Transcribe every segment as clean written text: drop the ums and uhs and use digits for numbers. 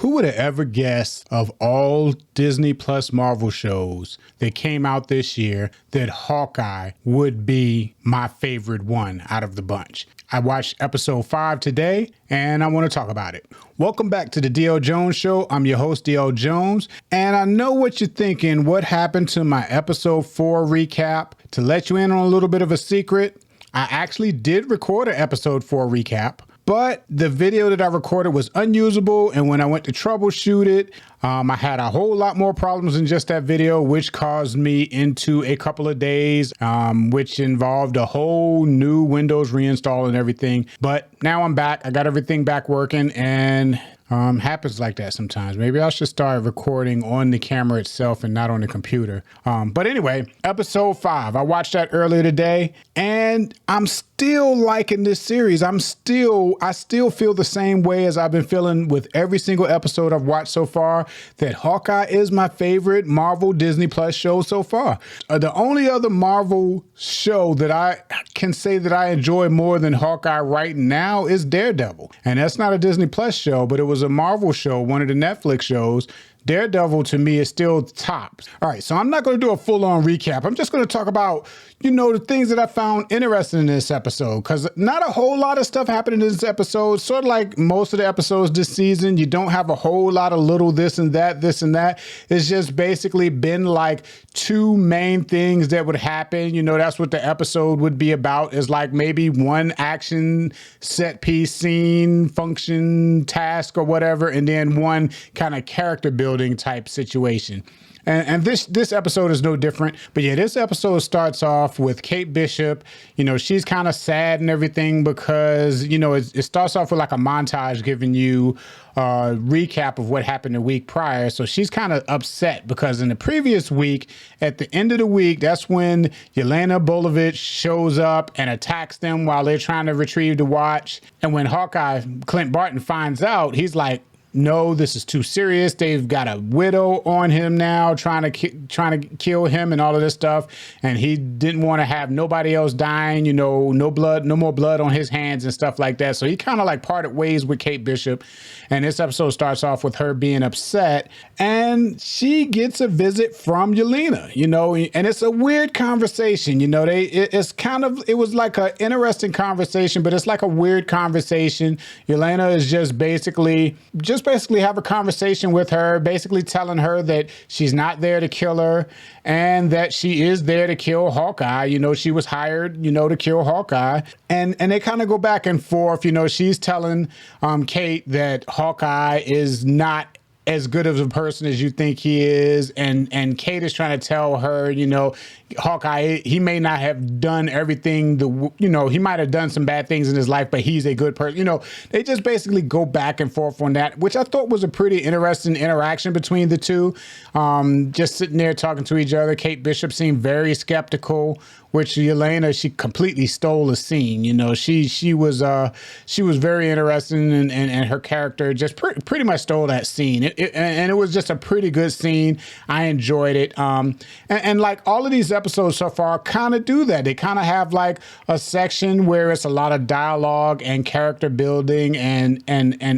Who would have ever guessed of all Disney Plus Marvel shows that came out this year that Hawkeye would be my favorite one out of the bunch? I watched episode 5 today and I want to talk about it. Welcome back to the DLJones show. I'm your host, DLJones, and I know what you're thinking. What happened to my episode 4 recap? To let you in on a little bit of a secret, I actually did record an episode 4 recap, but the video that I recorded was unusable, and when I went to troubleshoot it, I had a whole lot more problems than just that video, which caused me into a couple of days, which involved a whole new Windows reinstall and everything. But now I'm back. I got everything back working, and happens like that sometimes. Maybe I should start recording on the camera itself and not on the computer. But anyway, episode 5, I watched that earlier today, and I'm still liking this series. I still feel the same way as I've been feeling with every single episode I've watched so far, that Hawkeye is my favorite Marvel Disney Plus show so far. The only other Marvel show that I can say that I enjoy more than Hawkeye right now is Daredevil. And that's not a Disney Plus show, but it was a Marvel show, one of the Netflix shows. Daredevil to me is still top. All right, so I'm not going to do a full-on recap. I'm just going to talk about, the things that I found interesting in this episode, because not a whole lot of stuff happened in this episode. Sort of like most of the episodes this season, you don't have a whole lot of little this and that. It's just basically been like two main things that would happen. That's what the episode would be about, is like maybe one action set piece, scene, function, task, or whatever, and then one kind of character building type situation. And this episode is no different. But yeah, this episode starts off with Kate Bishop. She's kind of sad and everything because, it starts off with like a montage giving you a recap of what happened the week prior. So she's kind of upset because in the previous week, at the end of the week, that's when Yelena Bolovich shows up and attacks them while they're trying to retrieve the watch. And when Hawkeye, Clint Barton, finds out, he's like, no, this is too serious. They've got a widow on him now, trying to kill him and all of this stuff. And he didn't want to have nobody else dying, no more blood on his hands and stuff like that. So he kind of like parted ways with Kate Bishop. And this episode starts off with her being upset, and she gets a visit from Yelena, and it's a weird conversation. It was like an interesting conversation, but it's like a weird conversation. Yelena is just basically have a conversation with her, basically telling her that she's not there to kill her and that she is there to kill Hawkeye. She was hired, to kill Hawkeye. And they kind of go back and forth. She's telling Kate that Hawkeye is not as good of a person as you think he is. And Kate is trying to tell her, Hawkeye, he may not have done everything, he might have done some bad things in his life, but he's a good person. They just basically go back and forth on that, which I thought was a pretty interesting interaction between the two. Just sitting there talking to each other. Kate Bishop seemed very skeptical, which Yelena, she completely stole the scene. She was very interesting, and her character just pretty much stole that scene. And it was just a pretty good scene. I enjoyed it. And like all of these episodes so far kind of do that. They kind of have like a section where it's a lot of dialogue and character building and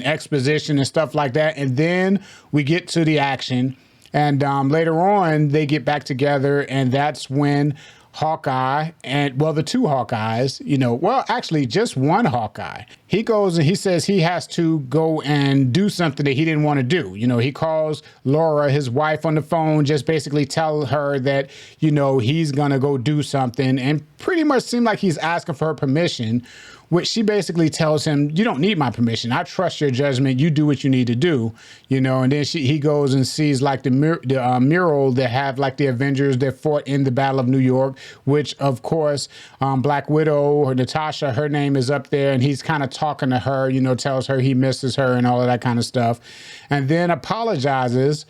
exposition and stuff like that. And then we get to the action. And later on, they get back together, and that's when Hawkeye the two Hawkeyes, actually just one Hawkeye. He goes and he says he has to go and do something that he didn't want to do. He calls Laura, his wife, on the phone, just basically tell her that, he's going to go do something, and pretty much seem like he's asking for her permission, which she basically tells him, you don't need my permission. I trust your judgment. You do what you need to do, and then he goes and sees like the mural that have like the Avengers that fought in the Battle of New York, which of course, Black Widow or Natasha, her name is up there, and he's kind of talking to her, tells her he misses her and all of that kind of stuff. And then apologizes,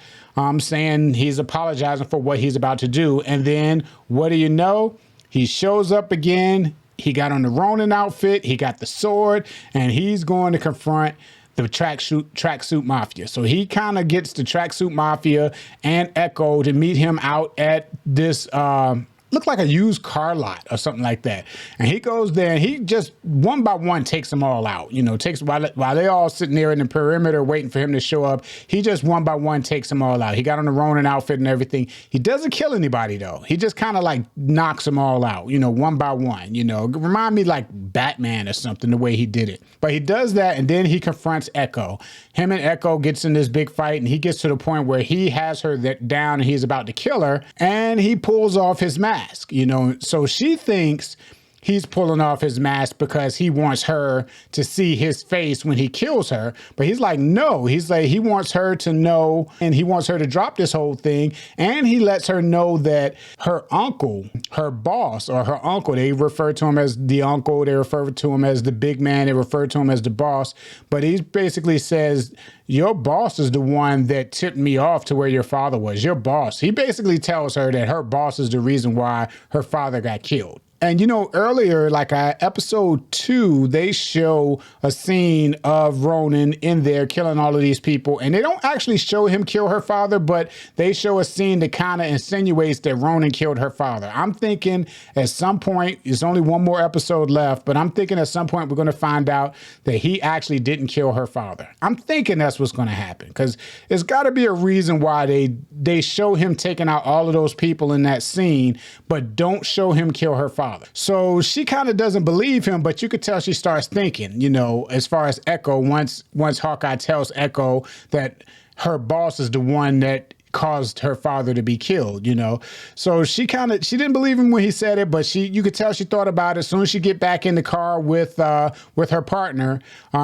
saying he's apologizing for what he's about to do. And then what do you know? He shows up again. He got on the Ronin outfit, he got the sword, and he's going to confront the tracksuit mafia. So he kind of gets the tracksuit mafia and Echo to meet him out at this looked like a used car lot or something like that. And he goes there and he just one by one takes them all out. You know, takes while they all sitting there in the perimeter waiting for him to show up. He just one by one takes them all out. He got on the Ronin outfit and everything. He doesn't kill anybody though. He just kind of like knocks them all out, you know, one by one. You know, remind me like Batman or something the way he did it. But he does that and then he confronts Echo. Him and Echo gets in this big fight and he gets to the point where he has her down and he's about to kill her and he pulls off his mask, you know. So she thinks he's pulling off his mask because he wants her to see his face when he kills her. But he's like, no, he's like, he wants her to know and he wants her to drop this whole thing. And he lets her know that her uncle, her boss or her uncle, they refer to him as the uncle, they refer to him as the big man, they refer to him as the boss. But he basically says, your boss is the one that tipped me off to where your father was. Your boss. He basically tells her that her boss is the reason why her father got killed. And, you know, earlier, like episode 2, they show a scene of Ronin in there killing all of these people. And they don't actually show him kill her father, but they show a scene that kind of insinuates that Ronin killed her father. I'm thinking at some point, there's only one more episode left, but I'm thinking at some point we're going to find out that he actually didn't kill her father. I'm thinking that's what's going to happen because there's got to be a reason why they show him taking out all of those people in that scene, but don't show him kill her father. So she kind of doesn't believe him, but you could tell she starts thinking, you know, as far as Echo, once Hawkeye tells Echo that her boss is the one that caused her father to be killed, you know. So she didn't believe him when he said it, but you could tell she thought about it. As soon as she get back in the car with her partner,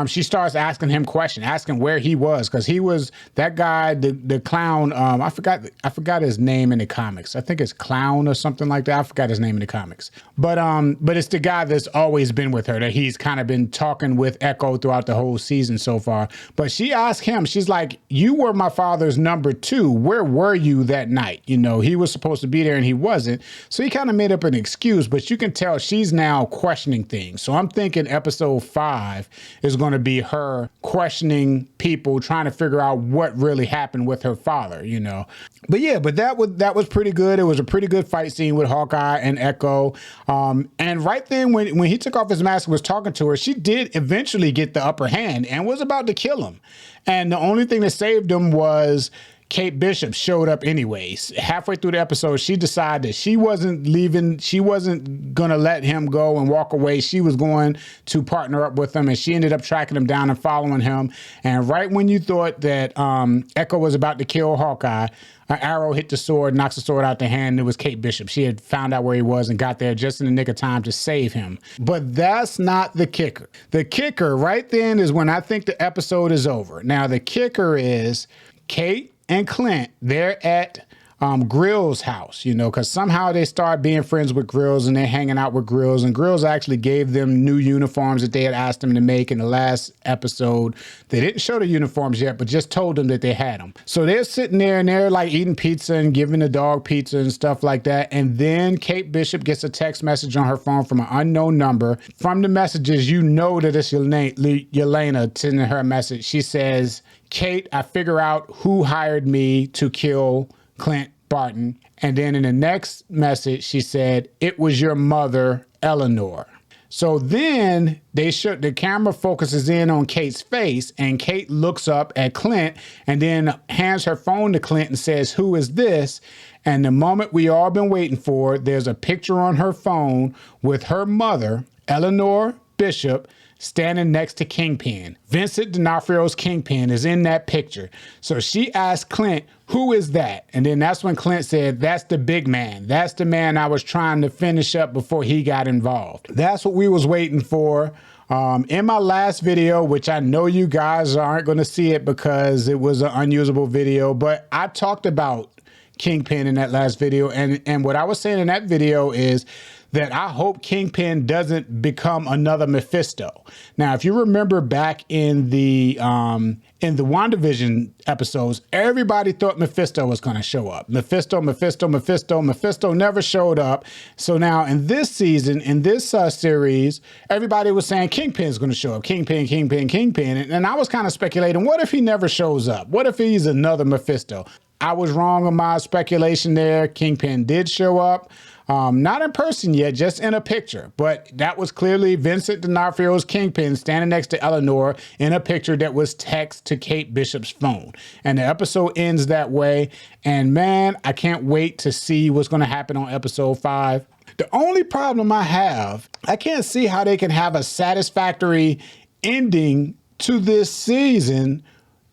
she starts asking him questions, asking where he was, because he was that guy, the clown. I forgot his name in the comics. I think it's Clown or something like that. I forgot his name in the comics. But it's the guy that's always been with her, that he's kind of been talking with Echo throughout the whole season so far. But she asked him, she's like, you were my father's number 2. Where were you that night? You know, he was supposed to be there and he wasn't. So he kind of made up an excuse, but you can tell she's now questioning things. So I'm thinking episode 5 is going to be her questioning people, trying to figure out what really happened with her father, you know. But yeah, but that was pretty good. It was a pretty good fight scene with Hawkeye and Echo. And right then when he took off his mask and was talking to her, she did eventually get the upper hand and was about to kill him. And the only thing that saved him was Kate Bishop showed up anyways. Halfway through the episode, she decided that she wasn't leaving. She wasn't going to let him go and walk away. She was going to partner up with him, and she ended up tracking him down and following him. And right when you thought that Echo was about to kill Hawkeye, an arrow hit the sword, knocks the sword out the hand, and it was Kate Bishop. She had found out where he was and got there just in the nick of time to save him. But that's not the kicker. The kicker right then is when I think the episode is over. Now, the kicker is Kate and Clint, they're at Grill's house, you know, because somehow they start being friends with Grills and they're hanging out with Grills, and Grills actually gave them new uniforms that they had asked them to make in the last episode. They didn't show the uniforms yet, but just told them that they had them. So they're sitting there and they're like eating pizza and giving the dog pizza and stuff like that. And then Kate Bishop gets a text message on her phone from an unknown number. From the messages, you know that it's Yelena sending her a message. She says, Kate, I figure out who hired me to kill Clint Barton. And then in the next message, she said, it was your mother, Eleanor. So then the camera focuses in on Kate's face, and Kate looks up at Clint and then hands her phone to Clint and says, who is this? And the moment we all been waiting for, there's a picture on her phone with her mother, Eleanor Bishop, standing next to Kingpin. Vincent D'Onofrio's Kingpin is in that picture. So she asked Clint, who is that? And then that's when Clint said, that's the big man. That's the man I was trying to finish up before he got involved. That's what we was waiting for. In my last video, which I know you guys aren't going to see it because it was an unusable video, but I talked about Kingpin in that last video. And what I was saying in that video is that I hope Kingpin doesn't become another Mephisto. Now, if you remember back in the WandaVision episodes, everybody thought Mephisto was going to show up. Mephisto never showed up. So now in this season, in this series, everybody was saying Kingpin's going to show up. Kingpin. And I was kind of speculating, what if he never shows up? What if he's another Mephisto? I was wrong on my speculation there. Kingpin did show up. Not in person yet, just in a picture. But that was clearly Vincent D'Onofrio's Kingpin standing next to Eleanor in a picture that was text to Kate Bishop's phone. And the episode ends that way. And man, I can't wait to see what's going to happen on episode 5. The only problem I have, I can't see how they can have a satisfactory ending to this season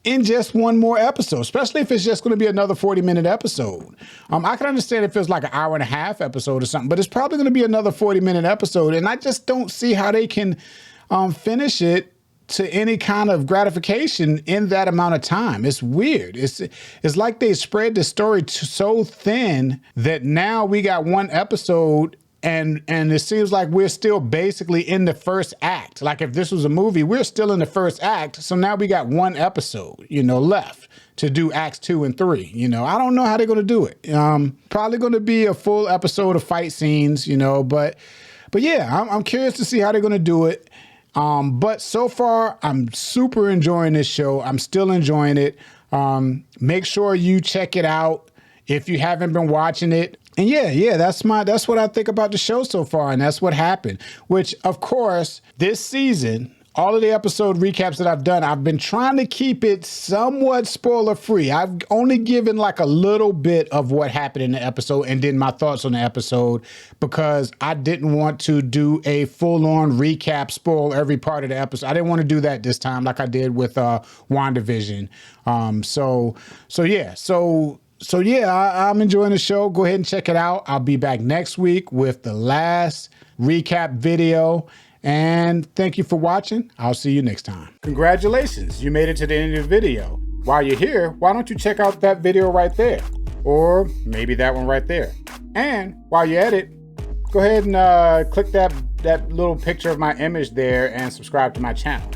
in just one more episode, especially if it's just going to be another 40-minute episode. I can understand if it's like an hour-and-a-half episode or something, but it's probably going to be another 40-minute episode, and I just don't see how they can finish it to any kind of gratification in that amount of time. It's weird. It's like they spread the story so thin that now we got one episode and it seems like we're still basically in the first act. Like if this was a movie, we're still in the first act. So now we got one episode, left to do acts 2 and 3. I don't know how they're going to do it. Probably going to be a full episode of fight scenes, but yeah, I'm curious to see how they're going to do it. But so far, I'm super enjoying this show. I'm still enjoying it. Make sure you check it out if you haven't been watching it. And yeah, that's what I think about the show so far. And that's what happened, which of course, this season, all of the episode recaps that I've done, I've been trying to keep it somewhat spoiler free. I've only given like a little bit of what happened in the episode and then my thoughts on the episode because I didn't want to do a full on recap, spoil every part of the episode. I didn't want to do that this time like I did with WandaVision. So yeah, I'm enjoying the show. Go ahead and check it out. I'll be back next week with the last recap video. And thank you for watching. I'll see you next time. Congratulations, you made it to the end of the video. While you're here, why don't you check out that video right there? Or maybe that one right there. And while you're at it, go ahead and click that little picture of my image there and subscribe to my channel.